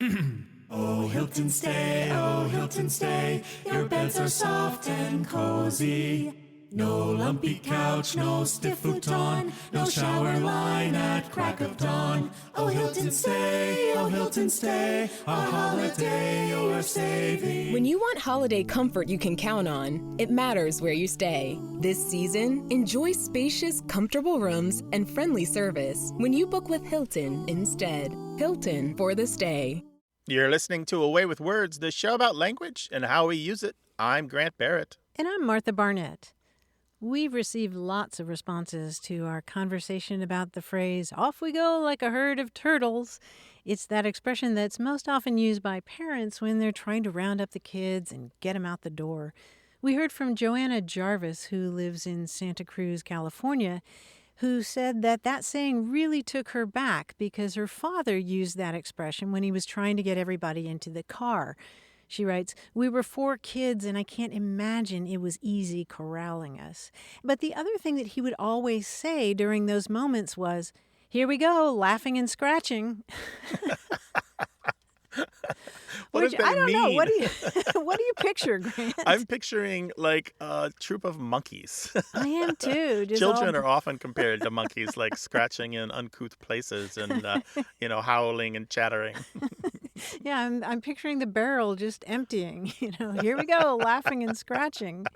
Oh, Hilton, stay. Your beds are soft and cozy. No lumpy couch, no stiff futon, no shower line at crack of dawn. Oh, Hilton, stay. A holiday you're saving. When you want holiday comfort you can count on, it matters where you stay. This season, enjoy spacious, comfortable rooms and friendly service when you book with Hilton instead. Hilton for the stay. You're listening to Away with Words, the show about language and how we use it. I'm Grant Barrett. And I'm Martha Barnett. We've received lots of responses to our conversation about the phrase, off we go like a herd of turtles. It's that expression that's most often used by parents when they're trying to round up the kids and get them out the door. We heard from Joanna Jarvis, who lives in Santa Cruz, California, who said that saying really took her back because her father used that expression when he was trying to get everybody into the car. She writes, "We were 4 kids and I can't imagine it was easy corralling us." But the other thing that he would always say during those moments was, "Here we go, laughing and scratching." What Which does that I don't know. mean? What do you picture, Grant? I'm picturing like a troop of monkeys. I am too. Just Children all... are often compared to monkeys, like scratching in uncouth places and, howling and chattering. Yeah, I'm picturing the barrel just emptying. Here we go, laughing and scratching.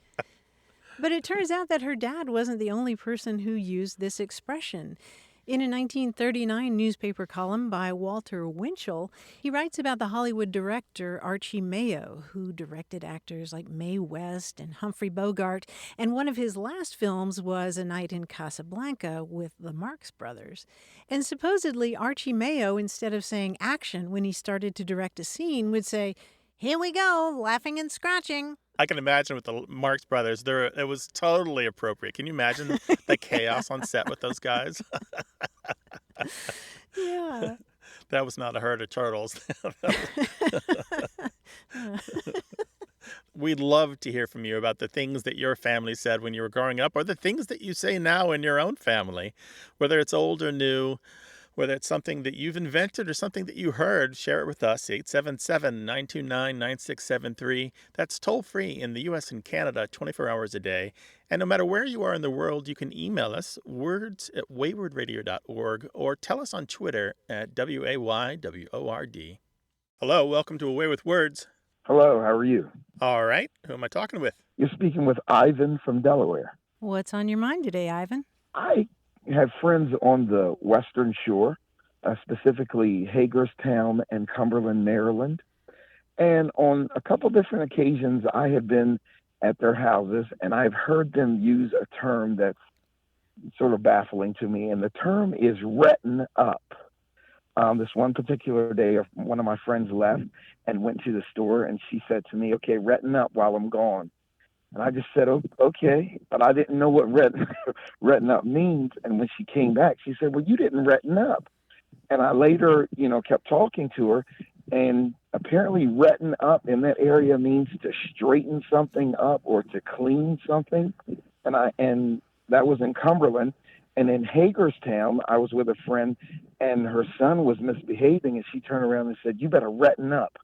But it turns out that her dad wasn't the only person who used this expression. In a 1939 newspaper column by Walter Winchell, he writes about the Hollywood director Archie Mayo, who directed actors like Mae West and Humphrey Bogart, and one of his last films was A Night in Casablanca with the Marx Brothers. And supposedly Archie Mayo, instead of saying action when he started to direct a scene, would say, "Here we go, laughing and scratching." I can imagine with the Marx Brothers, it was totally appropriate. Can you imagine the chaos on set with those guys? Yeah. That was not a herd of turtles. We'd love to hear from you about the things that your family said when you were growing up or the things that you say now in your own family, whether it's old or new. Whether it's something that you've invented or something that you heard, share it with us, 877-929-9673. That's toll-free in the U.S. and Canada, 24 hours a day. And no matter where you are in the world, you can email us, words@waywardradio.org, or tell us on Twitter at WAYWORD. Hello, welcome to Away with Words. Hello, how are you? All right, who am I talking with? You're speaking with Ivan from Delaware. What's on your mind today, Ivan? I have friends on the Western Shore, specifically Hagerstown and Cumberland, Maryland. And on a couple different occasions, I have been at their houses, and I've heard them use a term that's sort of baffling to me, and the term is retten up. This one particular day, one of my friends left and went to the store, and she said to me, "Okay, retten up while I'm gone." And I just said, "Oh, okay," but I didn't know what retten up means. And when she came back, she said, "Well, you didn't retten up." And I later, kept talking to her, and apparently retten up in that area means to straighten something up or to clean something. And that was in Cumberland. And in Hagerstown, I was with a friend, and her son was misbehaving, and she turned around and said, "You better retten up."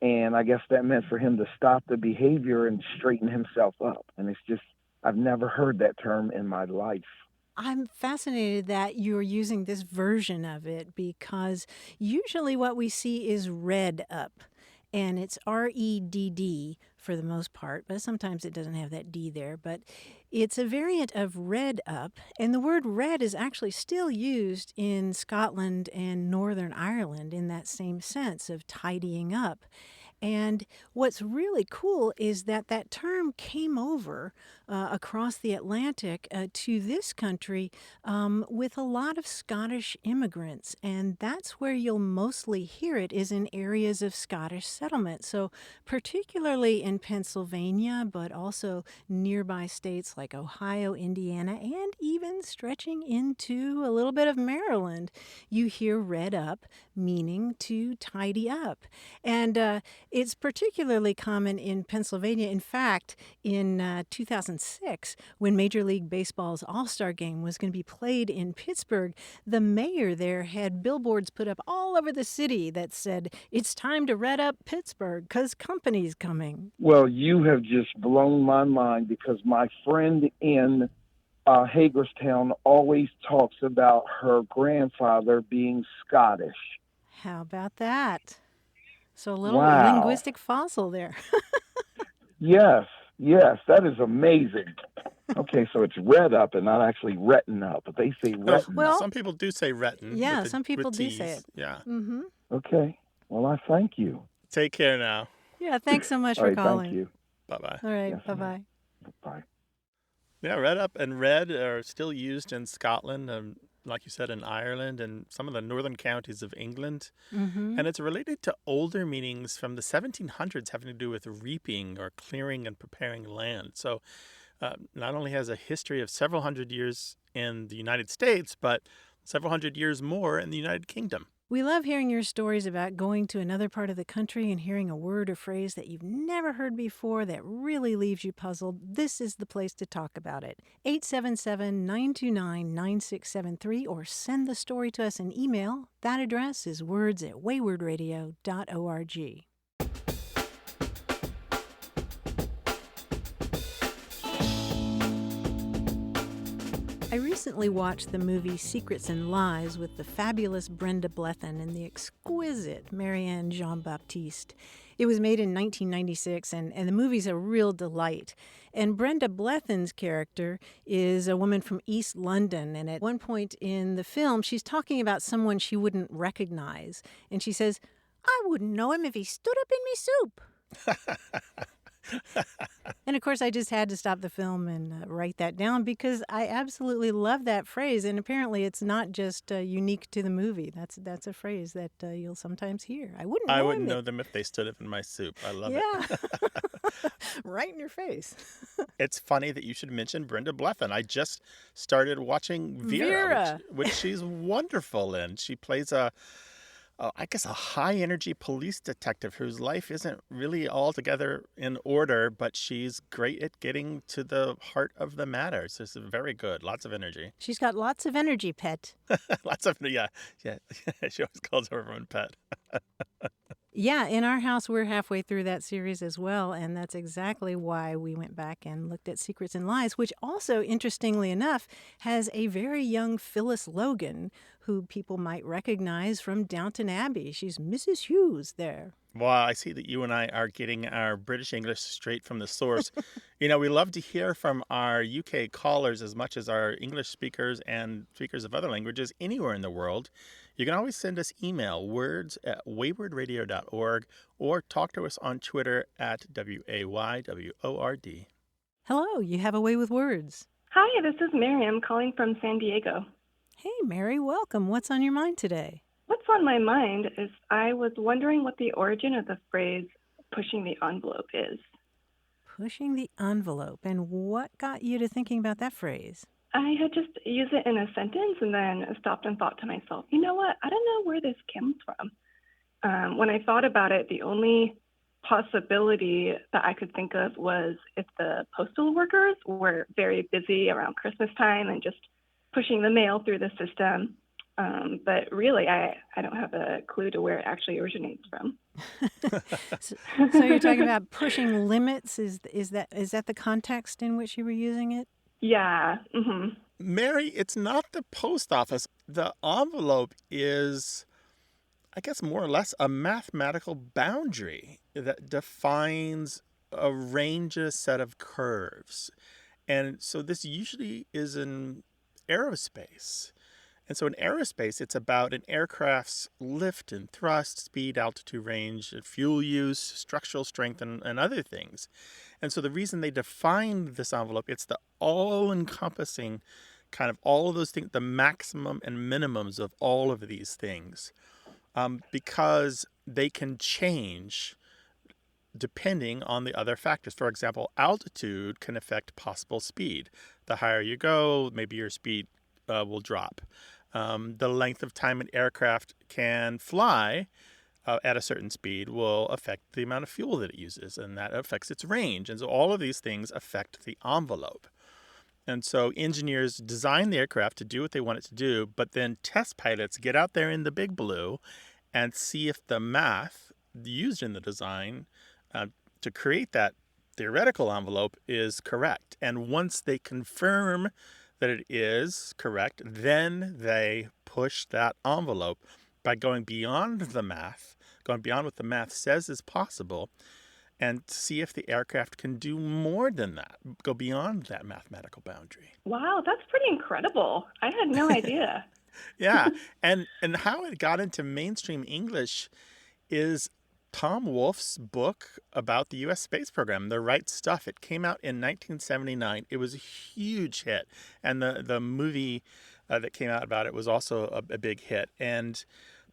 And I guess that meant for him to stop the behavior and straighten himself up. And it's just, I've never heard that term in my life. I'm fascinated that you're using this version of it because usually what we see is red up. And it's REDD for the most part, but sometimes it doesn't have that D there. But it's a variant of red up. And the word red is actually still used in Scotland and Northern Ireland in that same sense of tidying up. And what's really cool is that term came over across the Atlantic to this country with a lot of Scottish immigrants. And that's where you'll mostly hear it is in areas of Scottish settlement. So particularly in Pennsylvania, but also nearby states like Ohio, Indiana, and even stretching into a little bit of Maryland, you hear red up, meaning to tidy up. And it's particularly common in Pennsylvania. In fact, in 2006, 2006, when Major League Baseball's All-Star Game was going to be played in Pittsburgh, the mayor there had billboards put up all over the city that said, "It's time to red up Pittsburgh because company's coming." Well, you have just blown my mind because my friend in Hagerstown always talks about her grandfather being Scottish. How about that? So a little Wow. linguistic fossil there. Yes, that is amazing. Okay, so it's red up and not actually retten up, but they say retten Well, up. Some people do say retten. Yeah, with the, some people with do T's. say it. Yeah. Mm-hmm. Okay, well, I thank you. Take care now. Yeah, thanks so much All for right, calling. thank you. Bye-bye. All right, Yes, bye-bye. Bye. Yeah, red up and red are still used in Scotland, and like you said, in Ireland and some of the northern counties of England. Mm-hmm. And it's related to older meanings from the 1700s having to do with reaping or clearing and preparing land. So not only has a history of several hundred years in the United States, but several hundred years more in the United Kingdom. We love hearing your stories about going to another part of the country and hearing a word or phrase that you've never heard before that really leaves you puzzled. This is the place to talk about it. 877-929-9673 or send the story to us in email. That address is words@waywardradio.org. I recently watched the movie Secrets and Lies with the fabulous Brenda Blethyn and the exquisite Marianne Jean-Baptiste. It was made in 1996, and the movie's a real delight. And Brenda Blethyn's character is a woman from East London, and at one point in the film, she's talking about someone she wouldn't recognize. And she says, "I wouldn't know him if he stood up in me soup." And of course, I just had to stop the film and write that down because I absolutely love that phrase. And apparently, it's not just unique to the movie. That's a phrase that you'll sometimes hear. I wouldn't know them if they stood up in my soup. I love it. Yeah, right in your face. It's funny that you should mention Brenda Blethyn. I just started watching Vera. Which she's wonderful in. She plays a high-energy police detective whose life isn't really altogether in order, but she's great at getting to the heart of the matter. So it's very good. Lots of energy. She's got lots of energy, pet. Yeah. She always calls everyone pet. Yeah, in our house, we're halfway through that series as well, and that's exactly why we went back and looked at Secrets and Lies, which also, interestingly enough, has a very young Phyllis Logan, who people might recognize from Downton Abbey. She's Mrs. Hughes there. Well, I see that you and I are getting our British English straight from the source. We love to hear from our UK callers as much as our English speakers and speakers of other languages anywhere in the world. You can always send us email, words@waywardradio.org, or talk to us on Twitter @WAYWORD. Hello, you have a way with words. Hi, this is Miriam calling from San Diego. Hey, Mary, welcome. What's on your mind today? What's on my mind is I was wondering what the origin of the phrase pushing the envelope is. Pushing the envelope. And what got you to thinking about that phrase? I had just used it in a sentence and then stopped and thought to myself, you know what? I don't know where this comes from. When I thought about it, the only possibility that I could think of was if the postal workers were very busy around Christmas time and just pushing the mail through the system. But really, I don't have a clue to where it actually originates from. So you're talking about pushing limits? Is that the context in which you were using it? Yeah. Mm-hmm. Mary, it's not the post office. The envelope is, I guess, more or less a mathematical boundary that defines a range, a set of curves. And so this usually is in aerospace. And so in aerospace, it's about an aircraft's lift and thrust, speed, altitude, range, fuel use, structural strength, and other things. And so the reason they defined this envelope, it's the all-encompassing kind of all of those things, the maximum and minimums of all of these things, because they can change depending on the other factors. For example, altitude can affect possible speed. The higher you go, maybe your speed will drop. The length of time an aircraft can fly at a certain speed will affect the amount of fuel that it uses, and that affects its range. And so all of these things affect the envelope. And so engineers design the aircraft to do what they want it to do, but then test pilots get out there in the big blue and see if the math used in the design to create that theoretical envelope is correct. And once they confirm that it is correct, then they push that envelope by going beyond the math, going beyond what the math says is possible, and see if the aircraft can do more than that, go beyond that mathematical boundary. Wow, that's pretty incredible. I had no idea. Yeah, and how it got into mainstream English is Tom Wolfe's book about the U.S. space program, The Right Stuff. It came out in 1979. It was a huge hit, and the movie that came out about it was also a big hit. And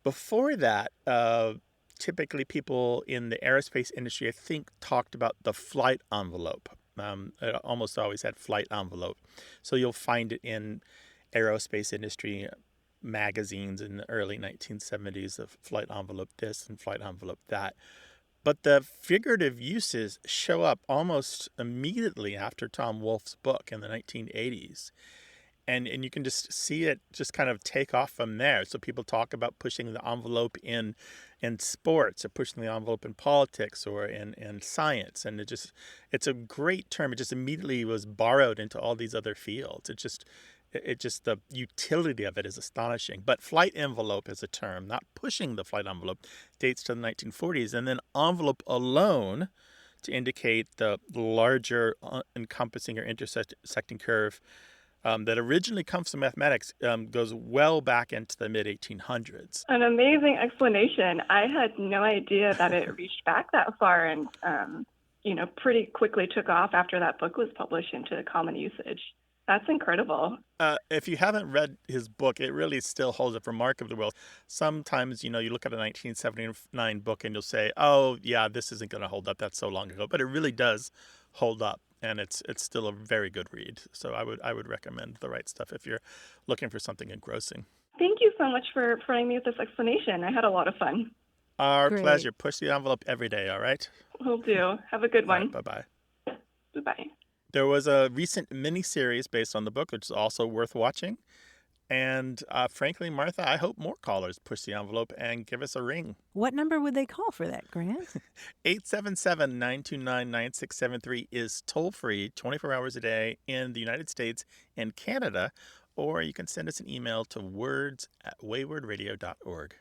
before that, typically people in the aerospace industry, I think, talked about the flight envelope. It almost always had flight envelope. So you'll find it in aerospace industry magazines in the early 1970s of flight envelope this and flight envelope that. But the figurative uses show up almost immediately after Tom Wolfe's book in the 1980s. And you can just see it just kind of take off from there. So people talk about pushing the envelope in sports, or pushing the envelope in politics, or in science. And it's a great term. It just immediately was borrowed into all these other fields. It just the utility of it is astonishing. But flight envelope as a term, not pushing the flight envelope, dates to the 1940s. And then envelope alone, to indicate the larger encompassing or intersecting curve, that originally comes from mathematics, goes well back into the mid-1800s. An amazing explanation. I had no idea that it reached back that far, and pretty quickly took off after that book was published into common usage. That's incredible. If you haven't read his book, it really still holds up remarkably well. Sometimes, you look at a 1979 book and you'll say, oh, yeah, this isn't going to hold up. That's so long ago. But it really does hold up. And it's still a very good read. So I would recommend The Right Stuff if you're looking for something engrossing. Thank you so much for providing me with this explanation. I had a lot of fun. Our Great. pleasure. Push the envelope every day, all right? Will do. Have a good one. All right, bye-bye. Bye-bye. There was a recent miniseries based on the book, which is also worth watching. And frankly, Martha, I hope more callers push the envelope and give us a ring. What number would they call for that, Grant? 877-929-9673 is toll-free 24 hours a day in the United States and Canada. Or you can send us an email to words@waywardradio.org.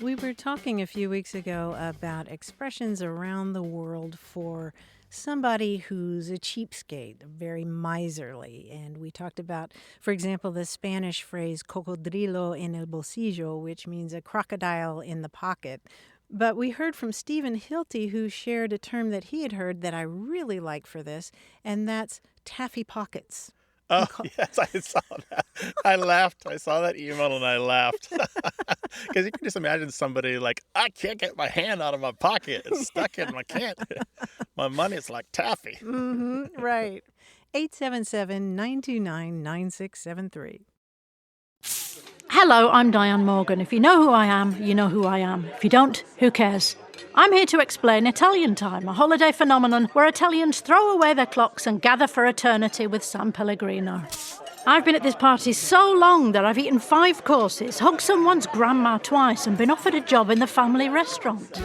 We were talking a few weeks ago about expressions around the world for somebody who's a cheapskate, very miserly. And we talked about, for example, the Spanish phrase cocodrilo en el bolsillo, which means a crocodile in the pocket. But we heard from Stephen Hilty, who shared a term that he had heard that I really like for this, and that's taffy pockets. Oh, yes, I saw that. I laughed. I saw that email and I laughed. Because you can just imagine somebody like, I can't get my hand out of my pocket. It's stuck in my can't. My money's like taffy. Mm-hmm, right. 877-929-9673. Hello, I'm Diane Morgan. If you know who I am, you know who I am. If you don't, who cares? I'm here to explain Italian Time, a holiday phenomenon where Italians throw away their clocks and gather for eternity with San Pellegrino. I've been at this party so long that I've eaten 5 courses, hugged someone's grandma twice, and been offered a job in the family restaurant.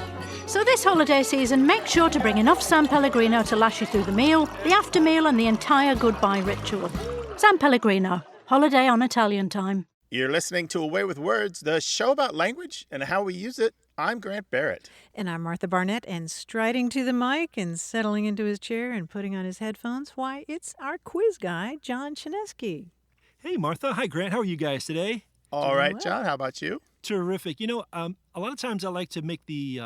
So this holiday season, make sure to bring enough San Pellegrino to last you through the meal, the after meal, and the entire goodbye ritual. San Pellegrino, holiday on Italian Time. You're listening to Away with Words, the show about language and how we use it. I'm Grant Barrett. And I'm Martha Barnett, and striding to the mic and settling into his chair and putting on his headphones, why, it's our quiz guy, John Chinesky. Hey, Martha. Hi, Grant. How are you guys today? All right, John, how about you? Terrific. A lot of times I like to make the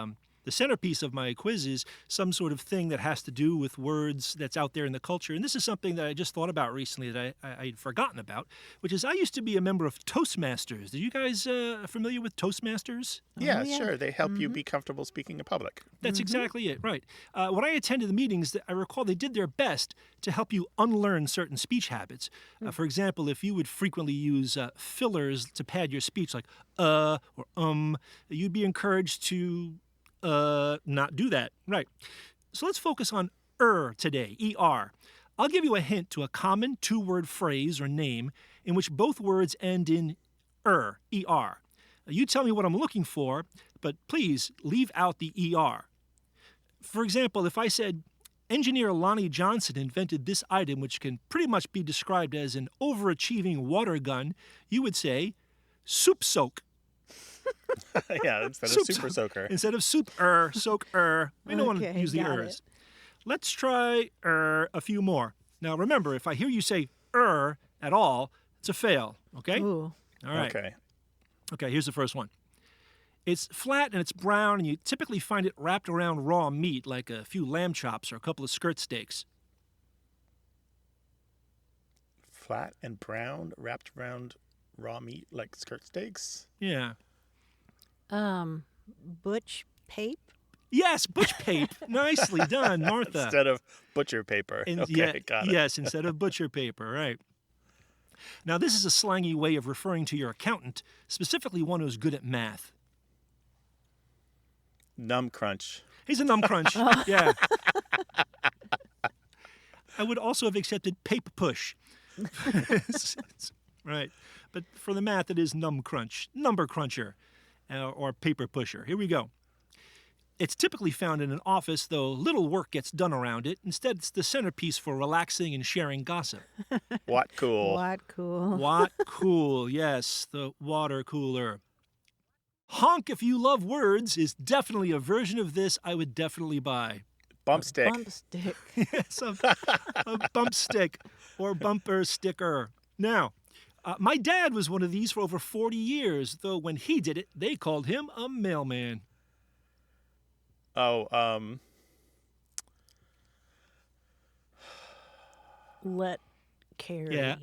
The centerpiece of my quiz is some sort of thing that has to do with words that's out there in the culture. And this is something that I just thought about recently that I'd forgotten about, which is I used to be a member of Toastmasters. Are you guys familiar with Toastmasters? Yeah, sure. They help you be comfortable speaking in public. That's exactly it, right. When I attended the meetings, I recall they did their best to help you unlearn certain speech habits. For example, if you would frequently use fillers to pad your speech, like or you'd be encouraged to not do that. Right. So let's focus on today, E-R. I'll give you a hint to a common two-word phrase or name in which both words end in E-R. You tell me what I'm looking for, but please leave out the ER. For example, if I said, engineer Lonnie Johnson invented this item which can pretty much be described as an overachieving water gun, you would say, soup soak. Yeah, instead of super soaker. Instead of soak. We don't want to use the ers. Let's try a few more. Now remember, if I hear you say at all, it's a fail, okay? Ooh. All right. Okay, here's the first one. It's flat and it's brown, and you typically find it wrapped around raw meat, like a few lamb chops or a couple of skirt steaks. Flat and brown, wrapped around raw meat like skirt steaks? Yeah. Butch pape? Yes, butch pape. Nicely done, Martha. Instead of butcher paper. Got it. Yes, instead of butcher paper, right. Now, this is a slangy way of referring to your accountant, specifically one who's good at math. Numb crunch. He's a numb crunch, yeah. I would also have accepted pape push. Right. But for the math, it is numb crunch, number cruncher, or paper pusher. Here we go. It's typically found in an office, though little work gets done around it. Instead, it's the centerpiece for relaxing and sharing gossip. What cool. What cool. What cool, yes, the water cooler. Honk, if you love words, is definitely a version of this I would definitely buy. Bump stick. Bump stick. Yes, a bump stick or bumper sticker. Now, my dad was one of these for over 40 years, though when he did it, they called him a mailman. Oh, Let carry. Yeah.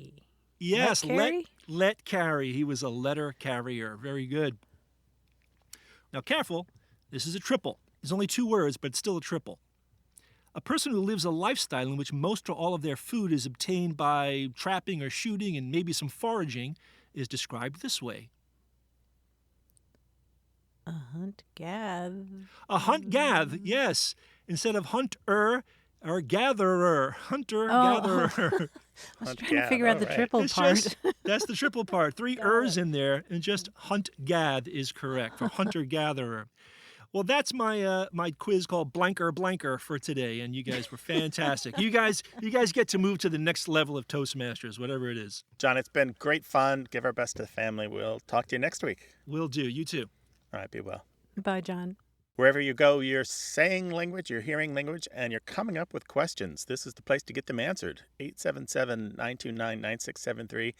Yes, carry? let carry. He was a letter carrier. Very good. Now, careful. This is a triple. There's only 2 words, but it's still a triple. A person who lives a lifestyle in which most or all of their food is obtained by trapping or shooting and maybe some foraging is described this way. A hunt-gath. A hunt-gath, yes. Instead of hunter or gatherer. Hunter-gatherer. I was trying to figure out the triple part. That's the triple part. 3 ers in there, and just hunt-gath is correct for hunter-gatherer. Well, that's my my quiz called Blanker for today, and you guys were fantastic. You guys get to move to the next level of Toastmasters, whatever it is. John, it's been great fun. Give our best to the family. We'll talk to you next week. Will do. You too. All right, be well. Bye, John. Wherever you go, you're saying language, you're hearing language, and you're coming up with questions. This is the place to get them answered. 877-929-9673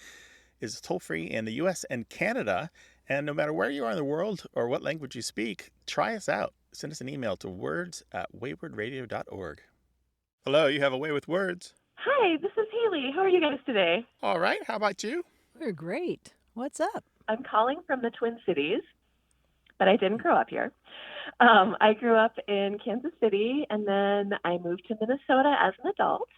is toll-free in the U.S. and Canada. And no matter where you are in the world or what language you speak, try us out. Send us an email to words@waywardradio.org. Hello, you have a way with words. Hi, this is Haley. How are you guys today? All right, how about you? We're great. What's up? I'm calling from the Twin Cities, but I didn't grow up here. I grew up in Kansas City, and then I moved to Minnesota as an adult.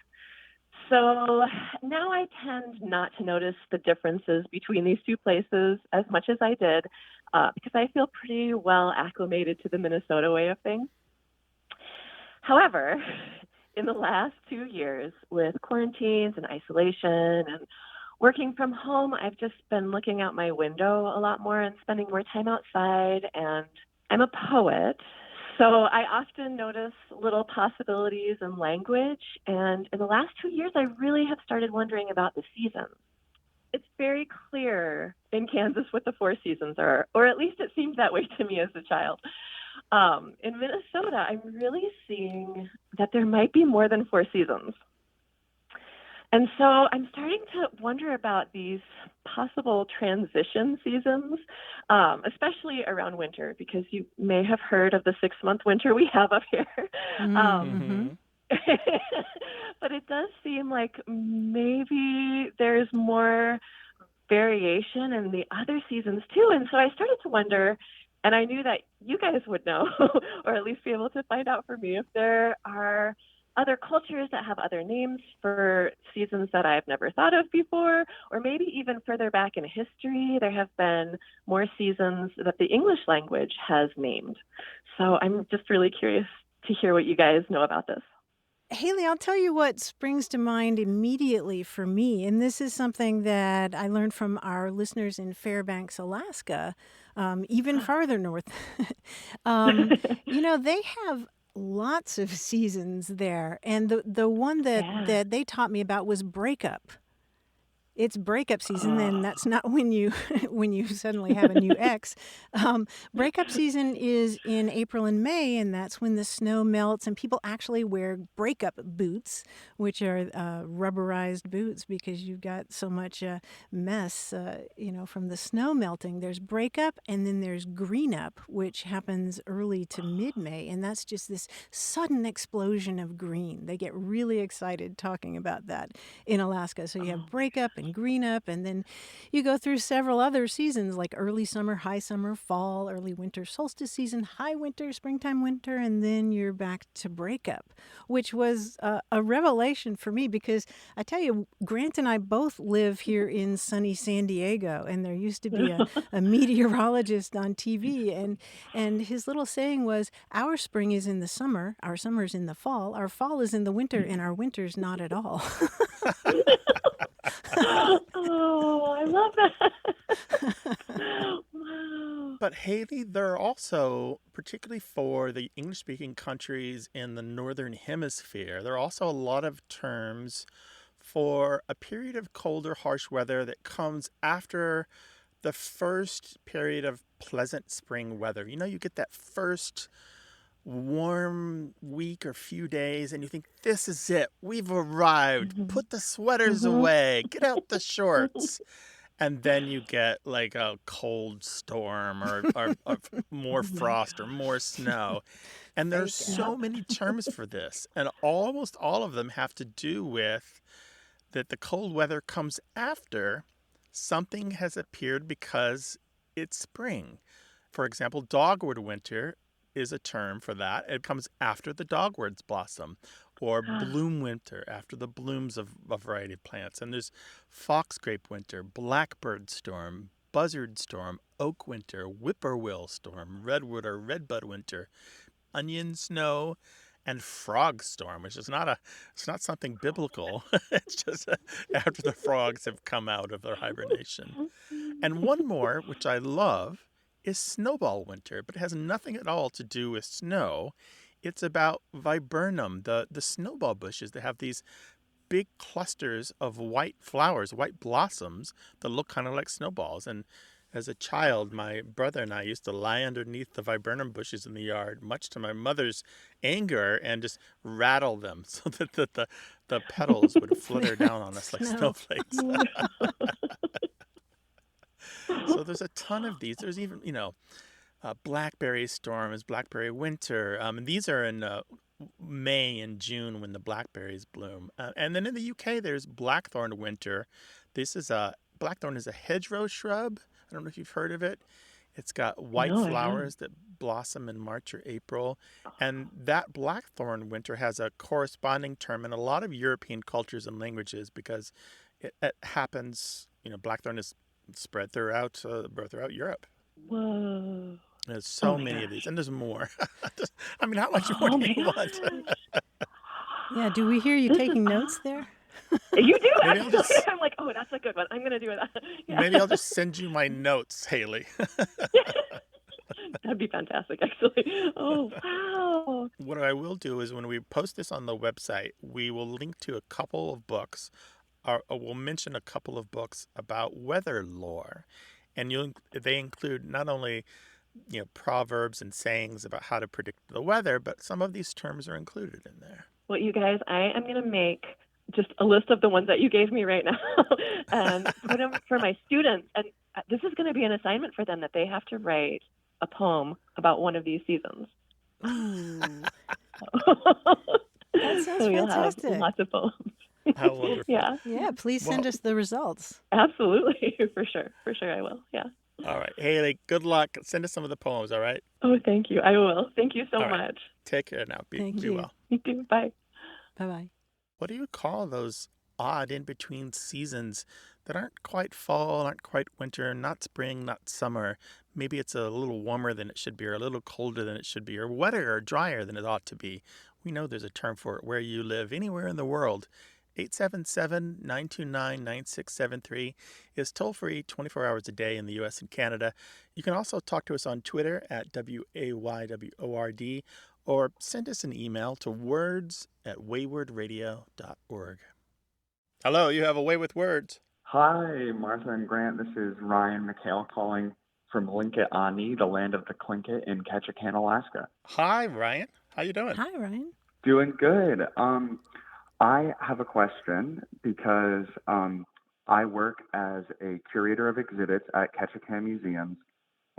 So now I tend not to notice the differences between these two places as much as I did because I feel pretty well acclimated to the Minnesota way of things. However, in the last 2 years with quarantines and isolation and working from home, I've just been looking out my window a lot more and spending more time outside, and I'm a poet. So I often notice little possibilities in language, and in the last 2 years, I really have started wondering about the seasons. It's very clear in Kansas what the 4 seasons are, or at least it seemed that way to me as a child. In Minnesota, I'm really seeing that there might be more than 4 seasons. And so I'm starting to wonder about these possible transition seasons, especially around winter, because you may have heard of the 6-month winter we have up here. Mm-hmm. But it does seem like maybe there's more variation in the other seasons too. And so I started to wonder, and I knew that you guys would know, or at least be able to find out for me, if there are other cultures that have other names for seasons that I've never thought of before, or maybe even further back in history, there have been more seasons that the English language has named. So I'm just really curious to hear what you guys know about this. Haley, I'll tell you what springs to mind immediately for me, and this is something that I learned from our listeners in Fairbanks, Alaska, even farther north. They have lots of seasons there, and the one that they taught me about was breakup. It's breakup season, and that's not when you suddenly have a new ex. Breakup season is in April and May, and that's when the snow melts, and people actually wear breakup boots, which are rubberized boots because you've got so much mess, from the snow melting. There's breakup, and then there's greenup, which happens early to mid-May, and that's just this sudden explosion of green. They get really excited talking about that in Alaska. So you have breakup and green up, and then you go through several other seasons like early summer, high summer, fall, early winter, solstice season, high winter, springtime, winter, and then you're back to breakup, which was a revelation for me because I tell you, Grant and I both live here in sunny San Diego, and there used to be a meteorologist on TV, and his little saying was, our spring is in the summer, our summer is in the fall, our fall is in the winter, and our winter's not at all. Oh, I love that. Wow. But Haley, there are also, particularly for the English-speaking countries in the Northern Hemisphere, there are also a lot of terms for a period of colder, harsh weather that comes after the first period of pleasant spring weather. You get that first warm week or few days, and you think, this is it. We've arrived. Put the sweaters away. Get out the shorts. And then you get like a cold storm or more frost or more snow. And there's so many terms for this. And almost all of them have to do with that the cold weather comes after something has appeared because it's spring. For example, dogwood winter is a term for that. It comes after the dogwoods blossom, or bloom winter, after the blooms of a variety of plants. And there's foxgrape winter, blackbird storm, buzzard storm, oak winter, whippoorwill storm, redwood or redbud winter, onion snow, and frog storm, which is it's not something biblical. It's just after the frogs have come out of their hibernation. And one more, which I love, is snowball winter, but it has nothing at all to do with snow. It's about viburnum, the snowball bushes that have these big clusters of white flowers, white blossoms that look kind of like snowballs. And as a child, my brother and I used to lie underneath the viburnum bushes in the yard, much to my mother's anger, and just rattle them so that the petals would flutter down on us like snowflakes. So there's a ton of these. There's even, blackberry storm is blackberry winter. And these are in May and June when the blackberries bloom. And then in the UK, there's blackthorn winter. Blackthorn is a hedgerow shrub. I don't know if you've heard of it. It's got white flowers that blossom in March or April. And that blackthorn winter has a corresponding term in a lot of European cultures and languages because it happens, blackthorn is spread throughout Europe. Whoa. There's so many of these, and there's more. How much more do you want? Yeah, do we hear you taking notes there? You do, actually. I'm like, oh, that's a good one. I'm going to do that. Yeah. Maybe I'll just send you my notes, Haley. That'd be fantastic, actually. Oh, wow. What I will do is when we post this on the website, we will link to a couple of books, or we'll mention a couple of books about weather lore. And they include not only proverbs and sayings about how to predict the weather, but some of these terms are included in there. Well, you guys, I am going to make just a list of the ones that you gave me right now and put them for my students. And this is going to be an assignment for them that they have to write a poem about one of these seasons. Ooh. That sounds So you'll have fantastic. lots of poems. How wonderful. Yeah, Yeah, please send Well- us the results. absolutely. For sure I will. Yeah. All right. Haley, good luck. Send us some of the poems, all right? Oh, thank you. I will. Thank you so All right. much. Take care now. Be Thank you. well. You too. Bye. Bye-bye. What do you call those odd in-between seasons that aren't quite fall, aren't quite winter, not spring, not summer? Maybe it's a little warmer than it should be, or a little colder than it should be, or wetter or drier than it ought to be. We know there's a term for it where you live, anywhere in the world. 877-929-9673 is toll-free 24 hours a day in the U.S. and Canada. You can also talk to us on Twitter at WAYWORD or send us an email to words@waywardradio.org. Hello, you have a way with words. Hi, Martha and Grant. This is Ryan McHale calling from Linkit-Ani, the land of the Tlingit in Ketchikan, Alaska. Hi, Ryan. How you doing? Hi, Ryan. Doing good. I have a question because I work as a curator of exhibits at Ketchikan Museums,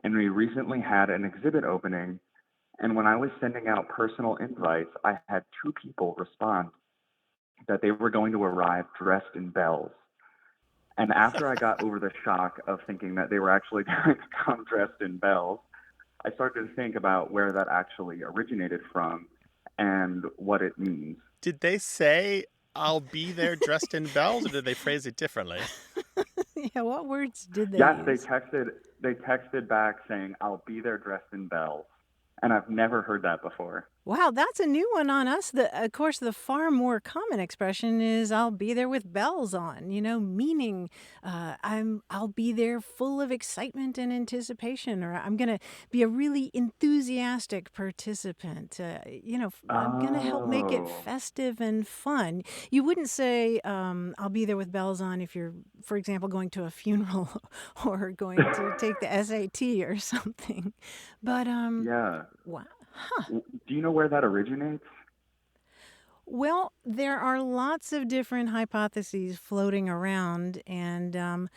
and we recently had an exhibit opening. And when I was sending out personal invites, I had 2 people respond that they were going to arrive dressed in bells. And after I got over the shock of thinking that they were actually going to come dressed in bells, I started to think about where that actually originated from and what it means. Did they say, I'll be there dressed in bells, or did they phrase it differently? Yeah, what words did they Yes, use? they texted back saying, I'll be there dressed in bells. And I've never heard that before. Wow, that's a new one on us. Of course, the far more common expression is "I'll be there with bells on," meaning I'll be there full of excitement and anticipation, or I'm going to be a really enthusiastic participant. I'm going to help make it festive and fun. You wouldn't say "I'll be there with bells on" if you're, for example, going to a funeral or going to take the SAT or something. But Yeah. wow. Huh. Do you know where that originates? Well, there are lots of different hypotheses floating around, and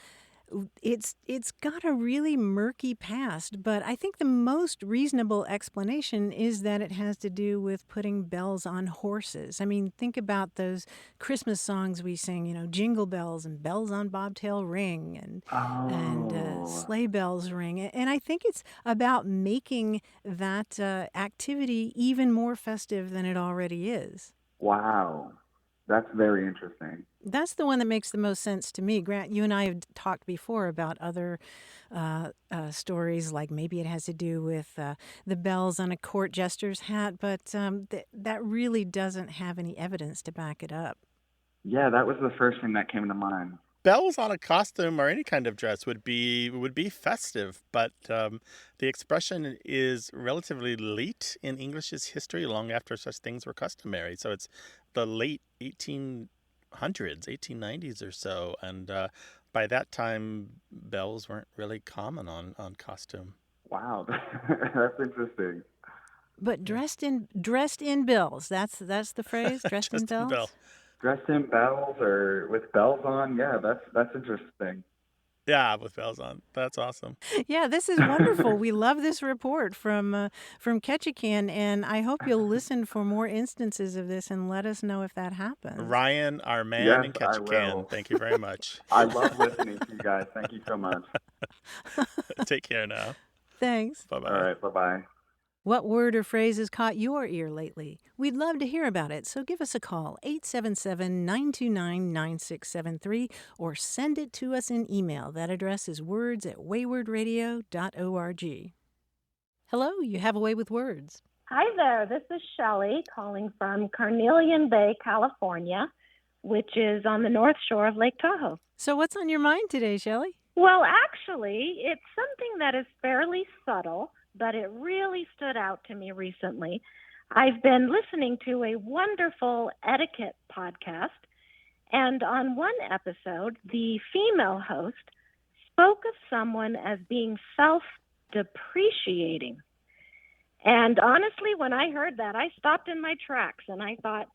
it's got a really murky past. But I think the most reasonable explanation is that it has to do with putting bells on horses. I mean, think about those Christmas songs we sing, jingle bells and bells on bobtail ring and sleigh bells ring. And I think it's about making that activity even more festive than it already is. Wow. That's very interesting. That's the one that makes the most sense to me. Grant, you and I have talked before about other stories, like maybe it has to do with the bells on a court jester's hat, but that really doesn't have any evidence to back it up. Yeah, that was the first thing that came to mind. Bells on a costume or any kind of dress would be festive, but the expression is relatively late in English's history, long after such things were customary. So it's the late 1800s, 1890s or so, and by that time, bells weren't really common on costume. Wow, that's interesting. But dressed in bells. That's the phrase. Dressed in bells. Bell. Dressed in bells or with bells on, yeah, that's interesting. Yeah, with bells on. That's awesome. Yeah, this is wonderful. We love this report from Ketchikan, and I hope you'll listen for more instances of this and let us know if that happens. Ryan, our man Yes, in I will. Ketchikan, thank you very much. I love listening to you guys. Thank you so much. Take care now. Thanks. Bye-bye. All right, bye-bye. What word or phrase has caught your ear lately? We'd love to hear about it, so give us a call, 877-929-9673, or send it to us in email. That address is words@waywardradio.org. Hello, you have a way with words. Hi there, this is Shelley calling from Carnelian Bay, California, which is on the north shore of Lake Tahoe. So what's on your mind today, Shelley? Well, actually, it's something that is fairly subtle, but it really stood out to me recently. I've been listening to a wonderful etiquette podcast, and on one episode, the female host spoke of someone as being self-depreciating. And honestly, when I heard that, I stopped in my tracks and I thought,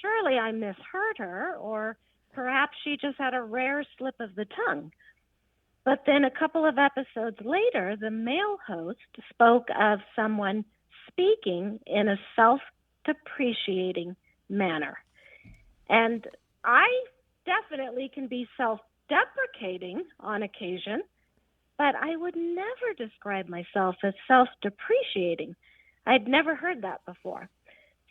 Surely I misheard her, or perhaps she just had a rare slip of the tongue. But then a couple of episodes later, the male host spoke of someone speaking in a self-depreciating manner. And I definitely can be self-deprecating on occasion, but I would never describe myself as self-depreciating. I'd never heard that before.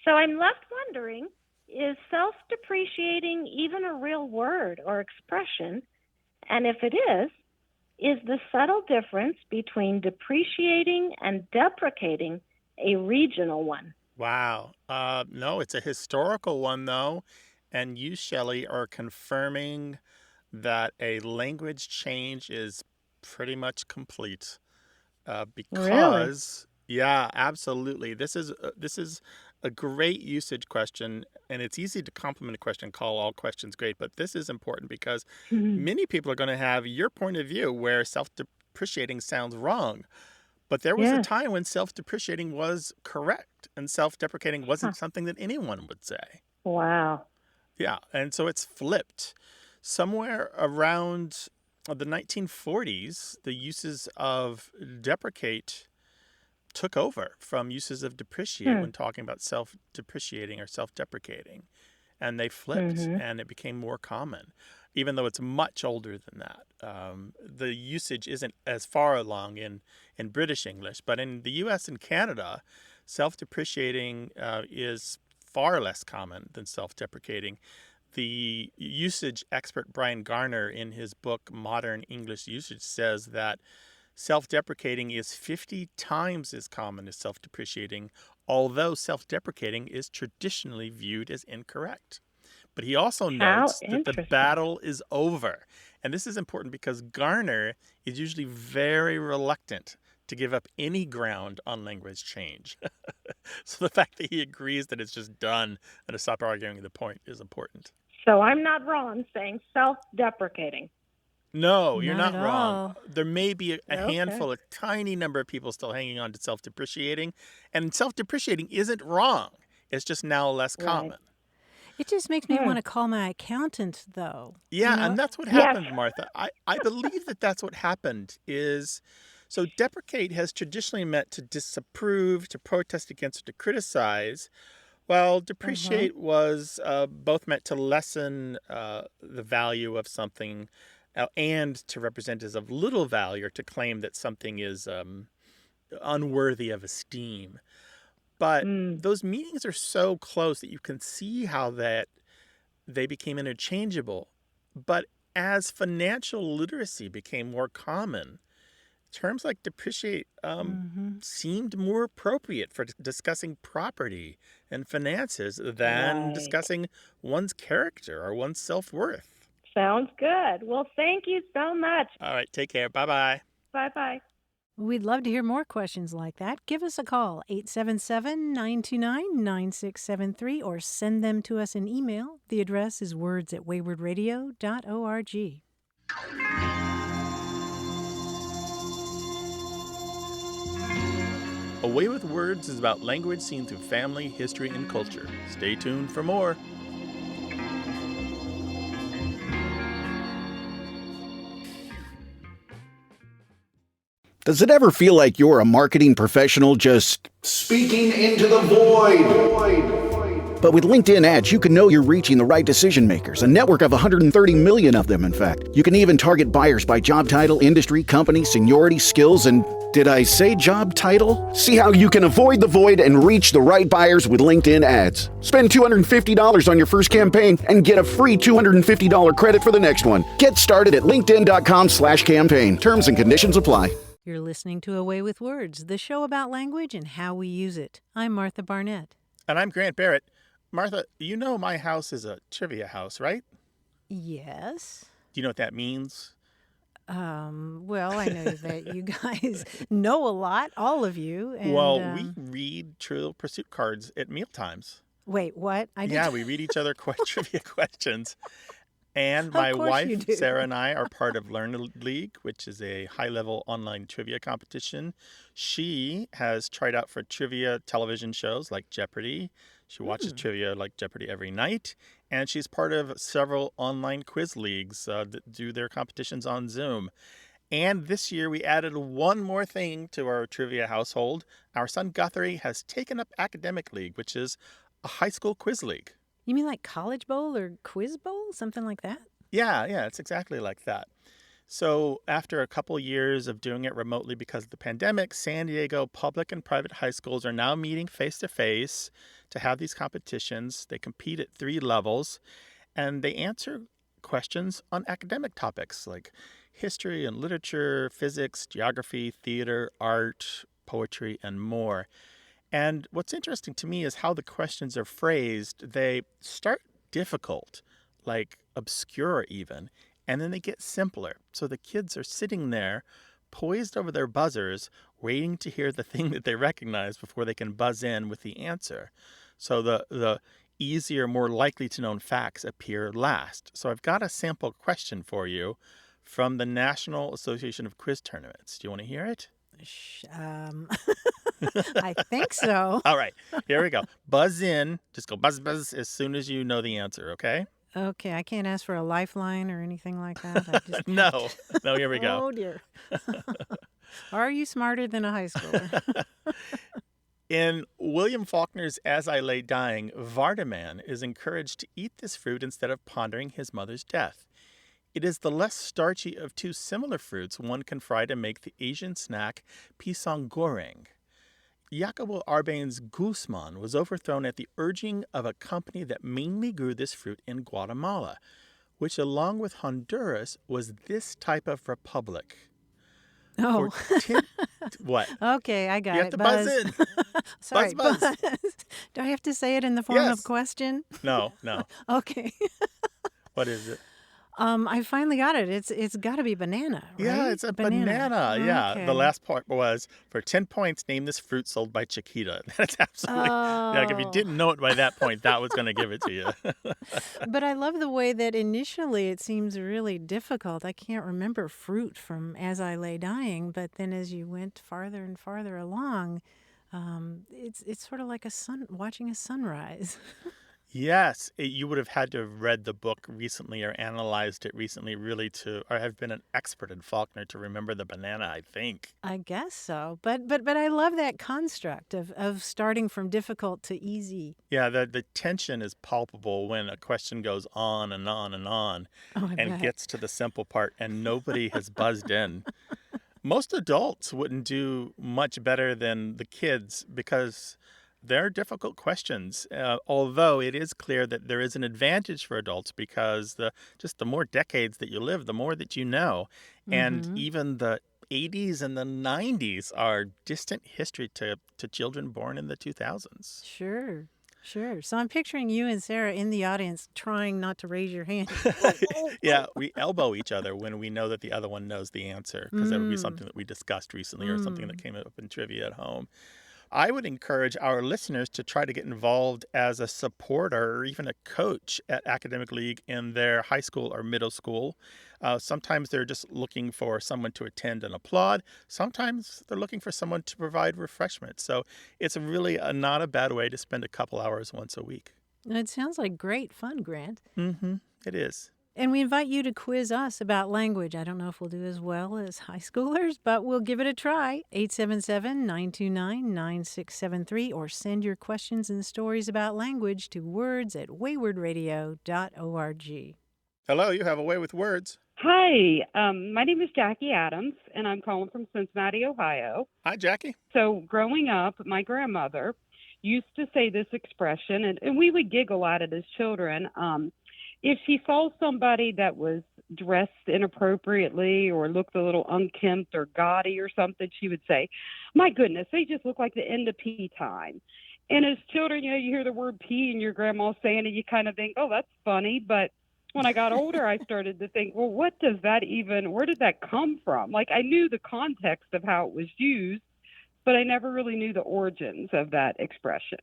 So I'm left wondering, is self-depreciating even a real word or expression? And if it is the subtle difference between depreciating and deprecating a regional one? Wow. No, it's a historical one, though. And you, Shelley, are confirming that a language change is pretty much complete. Really? Because, yeah, absolutely. This is a great usage question, and it's easy to compliment a question, call all questions great, but this is important because many people are going to have your point of view where self-depreciating sounds wrong. But there was a Yes. time when self-depreciating was correct and self-deprecating wasn't something that anyone would say. Wow. Yeah, and so it's flipped. Somewhere around the 1940s, the uses of deprecate took over from uses of depreciate when talking about self-depreciating or self-deprecating. And they flipped, and it became more common, even though it's much older than that. The usage isn't as far along in British English, but in the US and Canada, self-depreciating is far less common than self-deprecating. The usage expert Brian Garner, in his book Modern English Usage, says that self-deprecating is 50 times as common as self-depreciating, although self-deprecating is traditionally viewed as incorrect. But he also notes that the battle is over. And this is important because Garner is usually very reluctant to give up any ground on language change. So the fact that he agrees that it's just done and to stop arguing the point is important. So I'm not wrong saying self-deprecating. No, you're Not not at wrong. all. There may be a Okay. handful, a tiny number of people still hanging on to self-depreciating, and self-depreciating isn't wrong. It's just now less Right. common. It just makes me want to call my accountant, though. Yeah, and that's what happened, Martha. I believe that that's what happened is, so deprecate has traditionally meant to disapprove, to protest against, or to criticize, while depreciate was both meant to lessen the value of something and to represent as of little value or to claim that something is unworthy of esteem. But those meanings are so close that you can see how that they became interchangeable. But as financial literacy became more common, terms like depreciate seemed more appropriate for discussing property and finances than discussing one's character or one's self-worth. Sounds good. Well, thank you so much. All right, take care. Bye-bye. Bye-bye. We'd love to hear more questions like that. Give us a call, 877-929-9673, or send them to us in email. The address is words@waywardradio.org. A Way with Words is about language seen through family, history, and culture. Stay tuned for more. Does it ever feel like you're a marketing professional just speaking into the void? But with LinkedIn ads, you can know you're reaching the right decision makers, a network of 130 million of them, in fact. You can even target buyers by job title, industry, company, seniority, skills, and did I say job title? See how you can avoid the void and reach the right buyers with LinkedIn ads. Spend $250 on your first campaign and get a free $250 credit for the next one. Get started at linkedin.com/campaign. Terms and conditions apply. You're listening to A Way with Words, the show about language and how we use it. I'm Martha Barnett. And I'm Grant Barrett. Martha, you know my house is a trivia house, right? Yes. Do you know what that means? Well, I know that you guys know a lot, all of you. And, Well, we read Trivial Pursuit cards at mealtimes. Wait, what? Yeah, we read each other trivia questions. And my Of course wife, you do. Sarah, and I are part of Learn League, which is a high-level online trivia competition. She has tried out for trivia television shows like Jeopardy! She watches trivia like Jeopardy every night, and she's part of several online quiz leagues that do their competitions on Zoom. And this year we added one more thing to our trivia household. Our son Guthrie has taken up Academic League, which is a high school quiz league. You mean like College Bowl or Quiz Bowl? Something like that? Yeah, it's exactly like that. So after a couple years of doing it remotely because of the pandemic, San Diego public and private high schools are now meeting face-to-face to have these competitions. They compete at 3 levels, and they answer questions on academic topics like history and literature, physics, geography, theater, art, poetry, and more. And what's interesting to me is how the questions are phrased. They start difficult, like obscure even, and then they get simpler. So the kids are sitting there, poised over their buzzers, waiting to hear the thing that they recognize before they can buzz in with the answer. So the easier, more likely to know facts appear last. So I've got a sample question for you from the National Association of Quiz Tournaments. Do you want to hear it? I think so. All right, here we go. Buzz in. Just go buzz, buzz as soon as you know the answer, okay? Okay, I can't ask for a lifeline or anything like that. I just No, here we go. Oh, dear. Are you smarter than a high schooler? In William Faulkner's As I Lay Dying, Vardaman is encouraged to eat this fruit instead of pondering his mother's death. It is the less starchy of 2 similar fruits one can fry to make the Asian snack pisang goreng. Jacobo Arben's Guzman was overthrown at the urging of a company that mainly grew this fruit in Guatemala, which along with Honduras was this type of republic. Oh. What? Okay, I got it. You have to buzz in. Sorry, buzz. Do I have to say it in the form of question? No. Okay. What is it? I finally got it. It's got to be banana, right? Yeah, it's a banana. Yeah. Okay. The last part was, for 10 points, name this fruit sold by Chiquita. That's absolutely... Like, if you didn't know it by that point, that was going to give it to you. But I love the way that initially it seems really difficult. I can't remember fruit from As I Lay Dying, but then as you went farther and farther along, it's sort of like watching a sunrise. Yes, you would have had to have read the book recently or analyzed it recently really or have been an expert in Faulkner to remember the banana, I think. I guess so. But I love that construct of starting from difficult to easy. Yeah, the tension is palpable when a question goes on and on and on and gets to the simple part and nobody has buzzed in. Most adults wouldn't do much better than the kids because they're difficult questions, although it is clear that there is an advantage for adults because the more decades that you live, the more that you know. And even the 80s and the 90s are distant history to children born in the 2000s. Sure. So I'm picturing you and Sarah in the audience trying not to raise your hand. Yeah, we elbow each other when we know that the other one knows the answer because that would be something that we discussed recently or something that came up in trivia at home. I would encourage our listeners to try to get involved as a supporter or even a coach at Academic League in their high school or middle school. Sometimes they're just looking for someone to attend and applaud. Sometimes they're looking for someone to provide refreshment. So it's really not a bad way to spend a couple hours once a week. It sounds like great fun, Grant. Mm-hmm. It is. And we invite you to quiz us about language. I don't know if we'll do as well as high schoolers, but we'll give it a try. 877-929-9673 or send your questions and stories about language to words@waywardradio.org. Hello, you have a way with words. Hi, my name is Jackie Adams, and I'm calling from Cincinnati, Ohio. Hi, Jackie. So growing up, my grandmother used to say this expression, and we would giggle at it as children. If she saw somebody that was dressed inappropriately or looked a little unkempt or gaudy or something, she would say, "My goodness, they just look like the end of pea time." And as children, you hear the word pea and your grandma saying it, you kind of think, oh, that's funny. But when I got older, I started to think, well, where did that come from? Like, I knew the context of how it was used, but I never really knew the origins of that expression.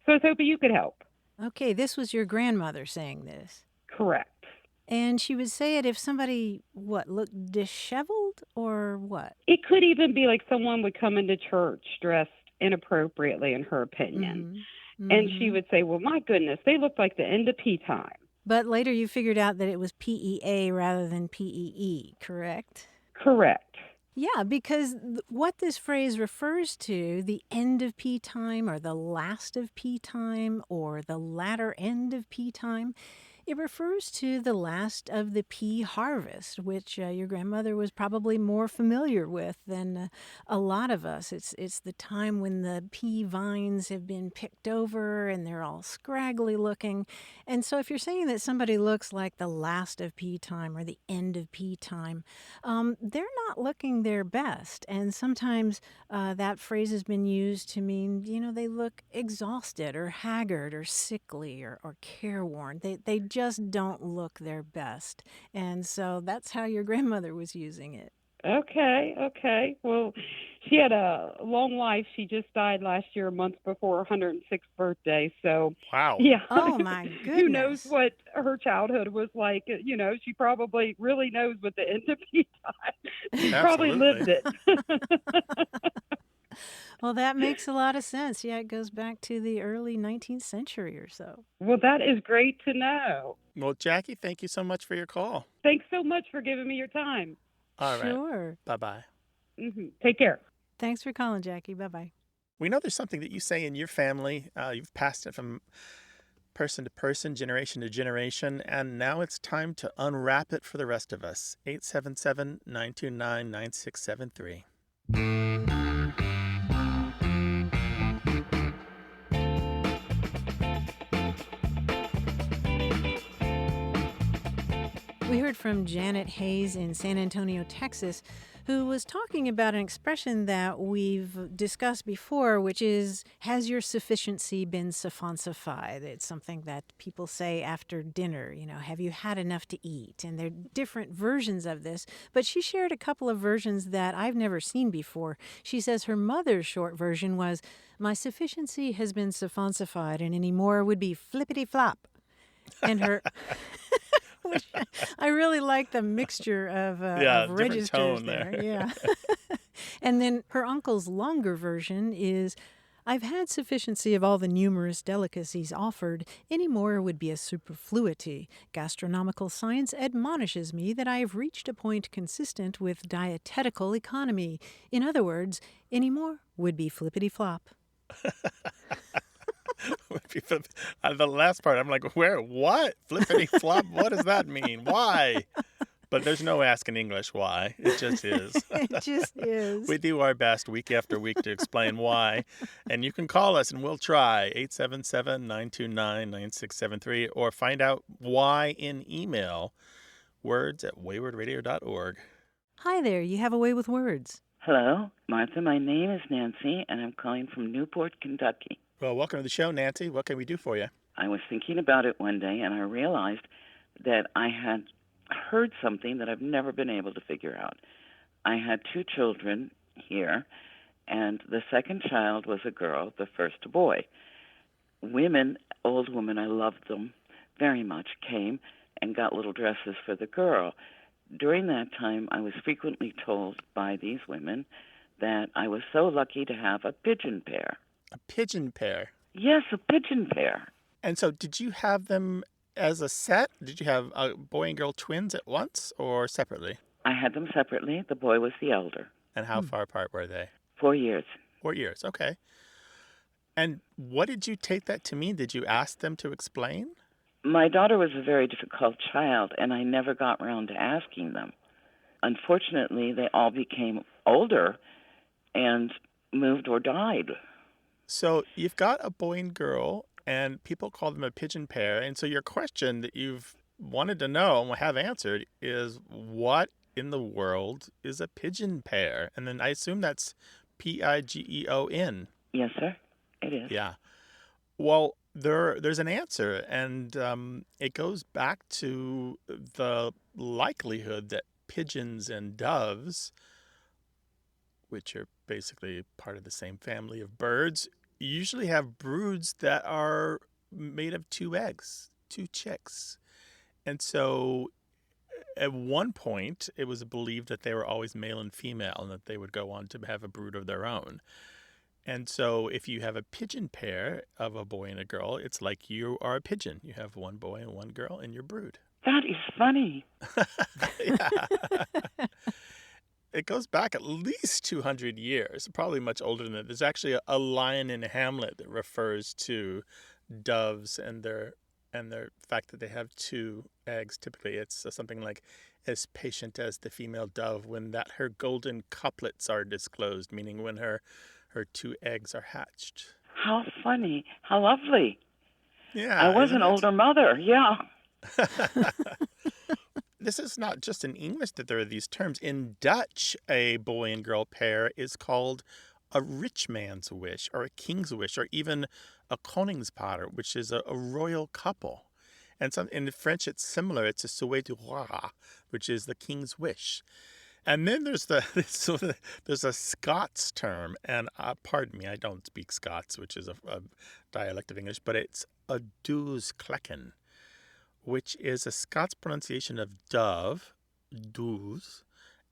So I was hoping you could help. Okay, this was your grandmother saying this. Correct. And she would say it if somebody, looked disheveled or what? It could even be like someone would come into church dressed inappropriately, in her opinion. And she would say, well, my goodness, they look like the end of pea time. But later you figured out that it was PEA rather than PEE, correct? Correct. Yeah, because what this phrase refers to, the end of pea time or the last of pea time or the latter end of pea time, it refers to the last of the pea harvest, which your grandmother was probably more familiar with than a lot of us. It's the time when the pea vines have been picked over and they're all scraggly looking. And so if you're saying that somebody looks like the last of pea time or the end of pea time, they're not looking their best. And sometimes that phrase has been used to mean, they look exhausted or haggard or sickly or careworn. They just don't look their best. And so that's how your grandmother was using it. Okay. Well, she had a long life. She just died last year, a month before her 106th birthday. So, wow. Yeah. Oh, my goodness. Who knows what her childhood was like? She probably really knows what the end of pea time. She probably lived it. Well, that makes a lot of sense. Yeah, it goes back to the early 19th century or so. Well, that is great to know. Well, Jackie, thank you so much for your call. Thanks so much for giving me your time. All right. Sure. Bye-bye. Take care. Thanks for calling, Jackie. Bye-bye. We know there's something that you say in your family. You've passed it from person to person, generation to generation, and now it's time to unwrap it for the rest of us. 877-929-9673. We heard from Janet Hayes in San Antonio, Texas, who was talking about an expression that we've discussed before, which is, has your sufficiency been suffancified? It's something that people say after dinner, have you had enough to eat? And there are different versions of this, but she shared a couple of versions that I've never seen before. She says her mother's short version was, my sufficiency has been suffancified, and any more would be flippity-flop. And her... Which I really like the mixture of registers tone there. Yeah. And then her uncle's longer version is, I've had sufficiency of all the numerous delicacies offered. Any more would be a superfluity. Gastronomical science admonishes me that I have reached a point consistent with dietetical economy. In other words, any more would be flippity-flop. The last part, I'm like, where? What? Flippity flop? What does that mean? Why? But there's no asking English why. It just is. It just is. We do our best week after week to explain why. And you can call us and we'll try. 877-929-9673 or find out why in email. words@waywardradio.org. Hi there. You have a way with words. Hello, Martha. My name is Nancy, and I'm calling from Newport, Kentucky. Well, welcome to the show, Nancy. What can we do for you? I was thinking about it one day, and I realized that I had heard something that I've never been able to figure out. I had 2 children here, and the second child was a girl, the first a boy. Women, old women, I loved them very much, came and got little dresses for the girl. During that time, I was frequently told by these women that I was so lucky to have a pigeon pair. A pigeon pair? Yes, a pigeon pair. And so did you have them as a set? Did you have a boy and girl twins at once or separately? I had them separately. The boy was the elder. And how far apart were they? 4 years. 4 years, okay. And what did you take that to mean? Did you ask them to explain? My daughter was a very difficult child, and I never got around to asking them. Unfortunately, they all became older and moved or died. So you've got a boy and girl, and people call them a pigeon pair. And so your question that you've wanted to know and have answered is, what in the world is a pigeon pair? And then I assume that's Pigeon. Yes, sir. It is. Yeah. Well, there's an answer, and it goes back to the likelihood that pigeons and doves, which are basically part of the same family of birds, usually have broods that are made of 2 eggs, 2 chicks. And so at one point, it was believed that they were always male and female and that they would go on to have a brood of their own. And so if you have a pigeon pair of a boy and a girl, it's like you are a pigeon. You have one boy and one girl in your brood. That is funny. Yeah. It goes back at least 200 years, probably much older than that. There's actually a line in Hamlet that refers to doves and their fact that they have two eggs. Typically, it's something like, as patient as the female dove when that her golden couplets are disclosed, meaning when her two eggs are hatched. How funny. How lovely. Yeah. I was an older mother. Yeah. This is not just in English that there are these terms. In Dutch, a boy and girl pair is called a rich man's wish or a king's wish or even a koningspaar, which is a royal couple. And in French, it's similar. It's a souhait du roi, which is the king's wish. And then there's there's a Scots term, and pardon me, I don't speak Scots, which is a dialect of English, but it's a doos klekken, which is a Scots pronunciation of dove, doos,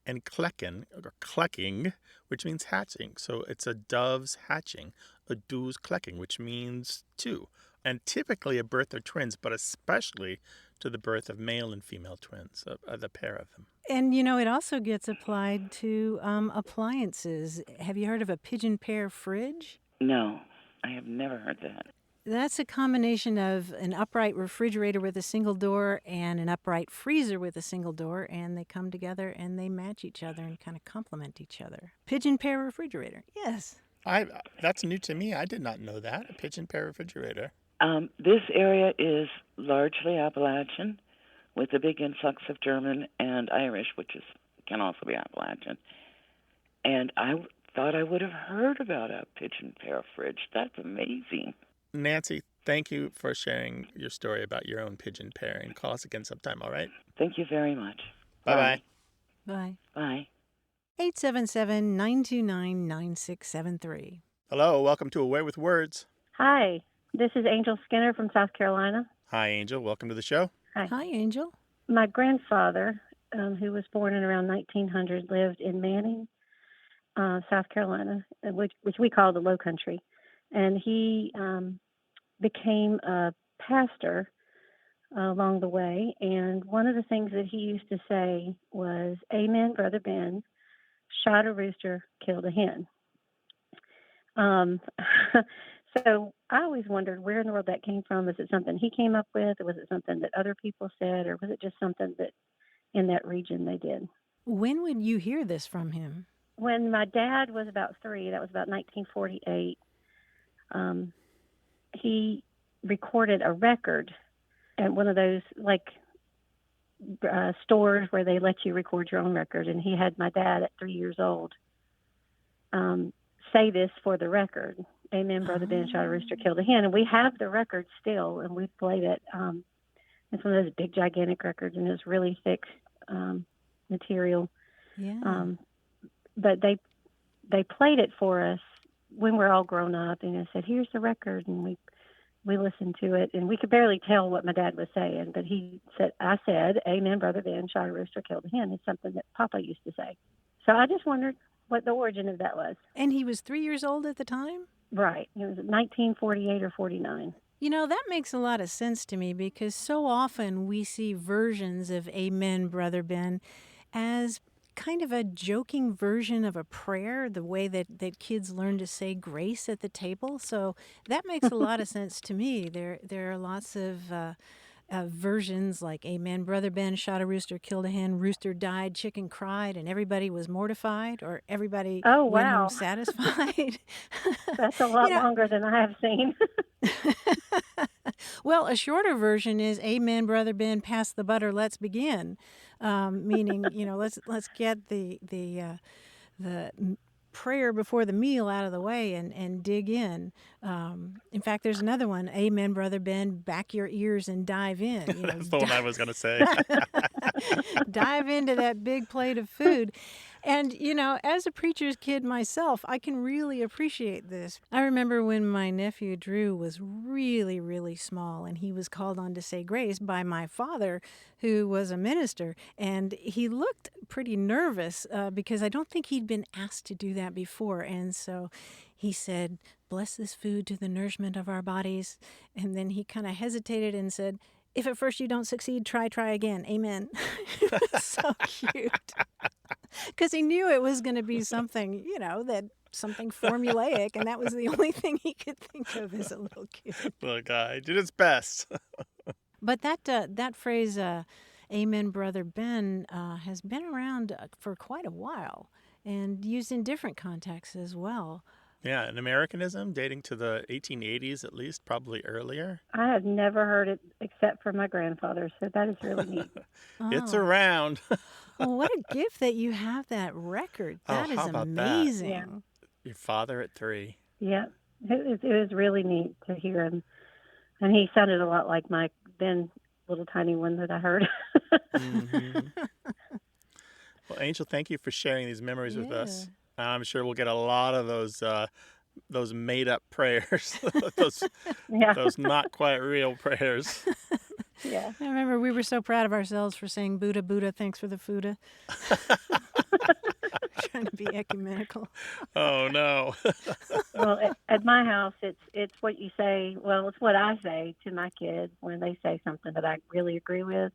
and klekken, or klekking, which means hatching. So it's a dove's hatching, a doos klekking, which means two. And typically a birth of twins, but especially to the birth of male and female twins, the pair of them. And, you know, it also gets applied to appliances. Have you heard of a pigeon pair fridge? No, I have never heard that. That's a combination of an upright refrigerator with a single door and an upright freezer with a single door, and they come together and they match each other and kind of complement each other. Pigeon pair refrigerator, yes. That's new to me. I did not know that, a pigeon pair refrigerator. This area is largely Appalachian, with a big influx of German and Irish, which can also be Appalachian. And I thought I would have heard about a pigeon pair fridge. That's amazing. Nancy, thank you for sharing your story about your own pigeon pairing. Call us again sometime, all right? Thank you very much. Bye-bye. Bye. Bye. 877-929-9673. Hello, welcome to Away with Words. Hi, this is Angel Skinner from South Carolina. Hi, Angel. Welcome to the show. Hi. Hi, Angel. My grandfather, who was born in around 1900, lived in Manning, South Carolina, which we call the Low Country. And he became a pastor along the way. And one of the things that he used to say was, "Amen, Brother Ben, shot a rooster, killed a hen." So I always wondered where in the world that came from. Is it something he came up with, or was it something that other people said, or was it just something that in that region they did? When would you hear this from him? When my dad was about 3, that was about 1948, he recorded a record at one of those stores where they let you record your own record. And he had my dad at 3 years old say this for the record. "Amen, Brother Ben, shot a rooster, killed a hen." And we have the record still, and we've played it. It's one of those big, gigantic records, and it's really thick material. Yeah. But they played it for us when we're all grown up, and I said, "Here's the record," and we listened to it, and we could barely tell what my dad was saying, but I said, "Amen, Brother Ben, shot a rooster, killed a hen." It's something that Papa used to say. So I just wondered what the origin of that was. And he was 3 years old at the time? Right. It was 1948 or 49. You know, that makes a lot of sense to me because so often we see versions of "Amen, Brother Ben" as kind of a joking version of a prayer, the way that kids learn to say grace at the table. So that makes a lot of sense to me. There are lots of versions like "Amen, Brother Ben, shot a rooster, killed a hen, rooster died, chicken cried, and everybody was mortified," or "everybody went home satisfied." That's a lot longer than I have seen. Well, a shorter version is "Amen, Brother Ben, pass the butter, let's begin," meaning, let's get the prayer before the meal out of the way and dig in. In fact, there's another one, "Amen, Brother Ben, back your ears and dive in." That's the one I was going to say. Dive into that big plate of food. And, as a preacher's kid myself, I can really appreciate this. I remember when my nephew Drew was really, really small, and he was called on to say grace by my father, who was a minister. And he looked pretty nervous because I don't think he'd been asked to do that before. And so he said, "Bless this food to the nourishment of our bodies." And then he kind of hesitated and said, "If at first you don't succeed, try again. Amen." It was so cute. Because he knew it was going to be something, something formulaic, and that was the only thing he could think of as a little kid. Little guy did his best. But that phrase, "Amen, Brother Ben," has been around for quite a while and used in different contexts as well. Yeah, an Americanism dating to the 1880s at least, probably earlier. I have never heard it except for my grandfather, so that is really neat. It's around. Well, what a gift that you have that record. That is how about amazing. Yeah. Your father at 3. Yeah, it was really neat to hear him. And he sounded a lot like my then little tiny one that I heard. Mm-hmm. Well, Angel, thank you for sharing these memories with us. I'm sure we'll get a lot of those made-up prayers, those not quite real prayers. Yeah. I remember we were so proud of ourselves for saying Buddha, Buddha, thanks for the Fuda. Trying to be ecumenical. Oh, no. Well, at my house, it's what you say. Well, it's what I say to my kids when they say something that I really agree with.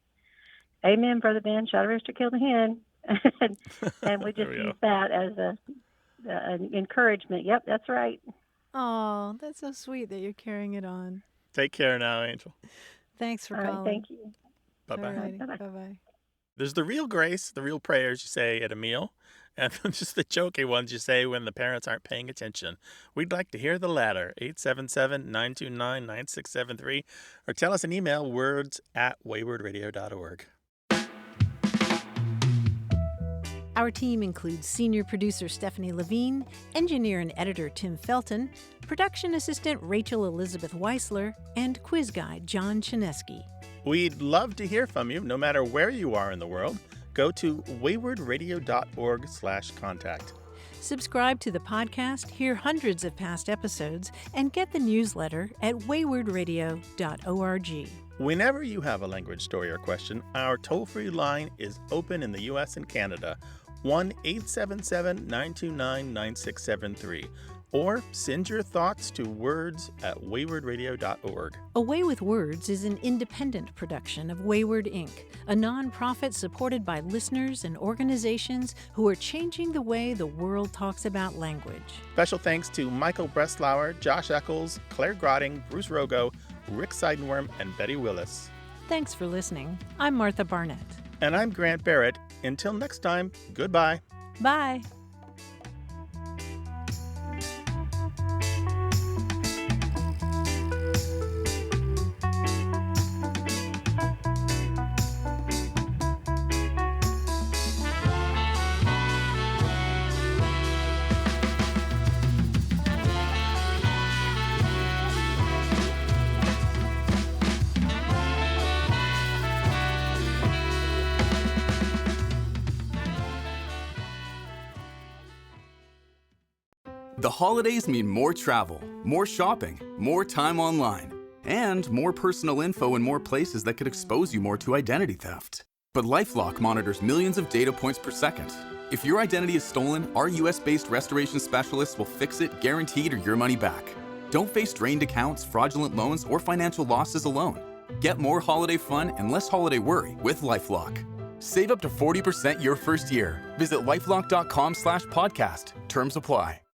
"Amen, Brother Ben, shot a rooster, killed a hen." and we just use that as an encouragement. Yep, that's right. Oh, that's so sweet that you're carrying it on. Take care now, Angel. Thanks for All calling. right, thank you. Bye-bye. Bye-bye. There's the real grace, the real prayers you say at a meal, and just the jokey ones you say when the parents aren't paying attention. We'd like to hear the latter, 877-929-9673, or tell us an email, words@waywardradio.org. Our team includes senior producer Stephanie Levine, engineer and editor Tim Felton, production assistant Rachel Elizabeth Weisler, and quiz guy John Chinesky. We'd love to hear from you, no matter where you are in the world. Go to waywardradio.org/contact. Subscribe to the podcast, hear hundreds of past episodes, and get the newsletter at waywardradio.org. Whenever you have a language story or question, our toll-free line is open in the U.S. and Canada, 1-877-929-9673. Or send your thoughts to words@waywardradio.org. A Way with Words is an independent production of Wayward Inc., a nonprofit supported by listeners and organizations who are changing the way the world talks about language. Special thanks to Michael Breslauer, Josh Eccles, Claire Grotting, Bruce Rogo, Rick Seidenworm, and Betty Willis. Thanks for listening. I'm Martha Barnett. And I'm Grant Barrett. Until next time, goodbye. Bye. The holidays mean more travel, more shopping, more time online, and more personal info in more places that could expose you more to identity theft. But LifeLock monitors millions of data points per second. If your identity is stolen, our US-based restoration specialists will fix it, guaranteed, or your money back. Don't face drained accounts, fraudulent loans, or financial losses alone. Get more holiday fun and less holiday worry with LifeLock. Save up to 40% your first year. Visit lifelock.com/podcast. Terms apply.